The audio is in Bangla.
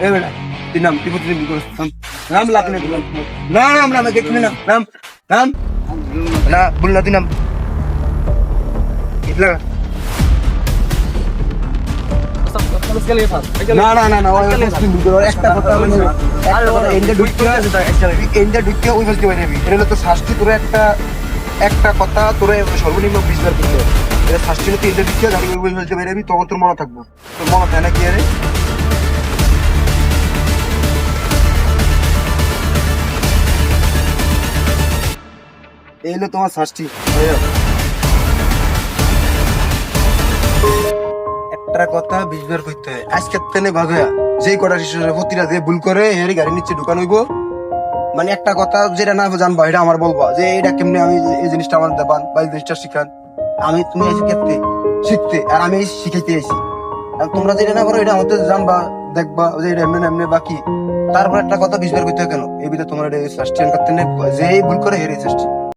এ বেটা তুই নাম তুই প্রতিদিন ভুল করছিস নাম লাখ না নাম নাম দেখি নাম নাম নাম না ভুল না তুই নাম ইতলা না না না না ওই মুসলিম ভুল করে একটা কথা বলি একটা কথা এন্ডে ঢুকিয়ে ওই বলতে পারবি এটা হলো তো শাস্তি তোর একটা কথা তোর সর্বনিম্ন 20 বার করতে হবে এটা শাস্তি হলো তুই এন্ডে ঢুকিয়ে গাড়ি ওই বলতে পারবি তখন তোর মনে থাকবো তোর মনে থাকে না কি আরে এই হলো তোমার শাস্তি একটা কথা 20 বার করতে হয় আজকে তেনে ভাগয়া যেই কটা শিশুরা প্রতিটা যে ভুল করে এর গাড়ি নিচে ঢুকান হইবো মানে একটা কথা যেটা না জানবা এটা আমার বলবা যে এটা কেমনে আমি এই জিনিসটা আমার দেবান বা এই জিনিসটা শিখান আমি তুমি এসে ক্ষেত্রে শিখতে আর আমি শিখাইতে এসি আর তোমরা যেটা না করো এটা আমাদের জানবা দেখবা যে এটা এমনি এমনি বাকি তারপর একটা কথা 20 বার করতে হয় কেন এই ভিতরে তোমার এটা শাস্তি করতে নেই যেই ভুল করে হেরে শাস্তি